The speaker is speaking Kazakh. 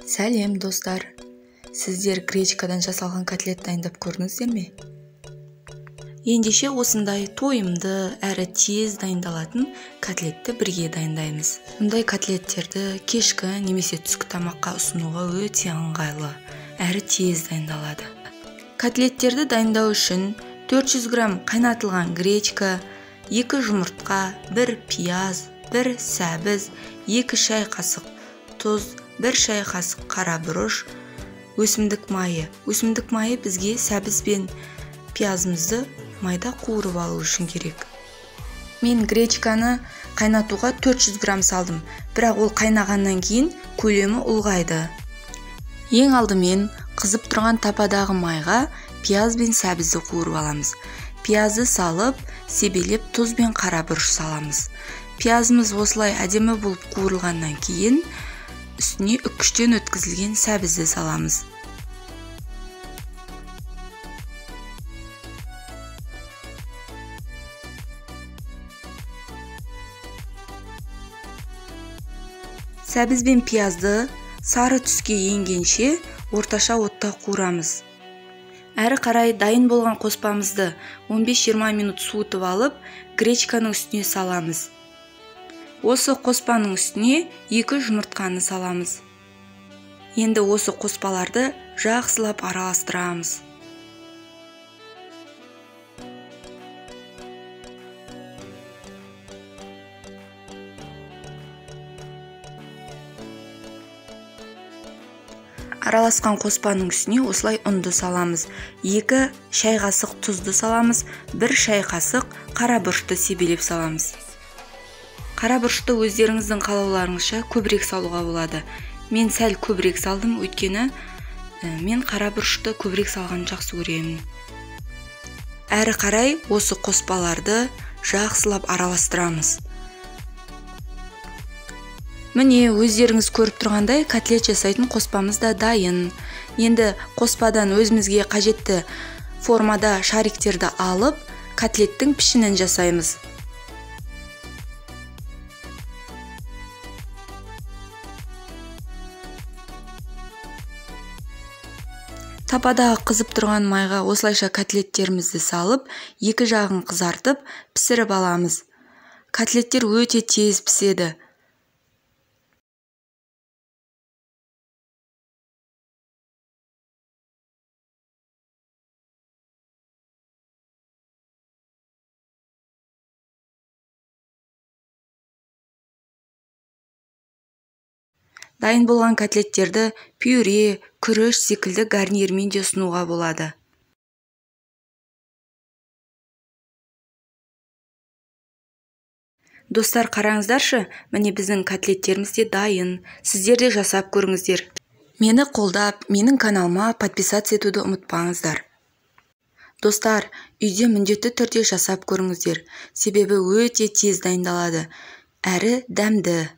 Сәлем достар, сіздер гречкадан жасалған котлет дайындап көрдіңіздер ме? Ендеше осындай тойымды әрі тез дайындалатын котлетті бірге дайындаймыз. Мұндай котлеттерді кешкі немесе түскі тамаққа ұсынуға өте ыңғайлы, әрі тез дайындалады. Котлеттерді дайындау үшін 400 грамм қайнатылған гречка, 2 жұмыртқа, 1 пияз, 1 сәбіз, 2 шай қасық тұз, 1 шай қасық қара бұрыш, өсімдік майы. Өсімдік майы бізге сәбіз бен пиязымызды майда қуырып алу үшін керек. Мен гречканы қайнатуға 400 грамм салдым, бірақ ол қайнағаннан кейін көлемі ұлғайды. Ең алдымен қызып тұрған тападағы майға пияз бен сәбізді қуырып аламыз. Пиязды салып, себелеп тұз бен қара бұрыш саламыз. Пиязымыз осылай әдемі болып қуырылғаннан кейін үстіне үккіштен өткізілген сәбізді саламыз. Сәбіз бен пиязды сары түске енгенше орташа отта қуырамыз. Әрі қарай дайын болған қоспамызды 15-20 минут суытып алып, гречканың үстіне саламыз. Осы қоспаның үстіне 2 жұмыртқаны саламыз. Енді осы қоспаларды жақсылап араластырамыз. Араласқан қоспаның үстіне осылай ұнды саламыз. 2 шай қасық тұзды саламыз. 1 шай қасық қара бұрышты себелеп саламыз. Қара бұрышты өздеріңіздің қалауларыңызша көбірек салуға болады. Мен сәл көбірек салдым, өйткені мен қара бұрышты көбірек салған жақсы көремін. Әрі қарай осы қоспаларды жақсылап араластырамыз. Міне, өздеріңіз көріп тұрғандай котлет жасайтын қоспамыз да дайын. Енді қоспадан өзімізге қажетті формада шариктерді алып, котлеттің пішінін жасаймыз. Тападағы қызып тұрған майға осылайша котлеттерімізді салып, 2 жағын қызартып, пісіріп аламыз. Котлеттер өте тез піседі. Дайын болған котлеттерді пюре, күріш секілді гарнирмен де ұсынуға болады. Достар, қараңыздаршы, міне біздің котлеттеріміз де дайын. Сіздер де жасап көріңіздер. Мені қолдап, менің каналыма подписаться етуді ұмытпаңыздар. Достар, үйде міндетті түрде жасап көріңіздер. Себебі өте тез дайындалады, әрі дәмді.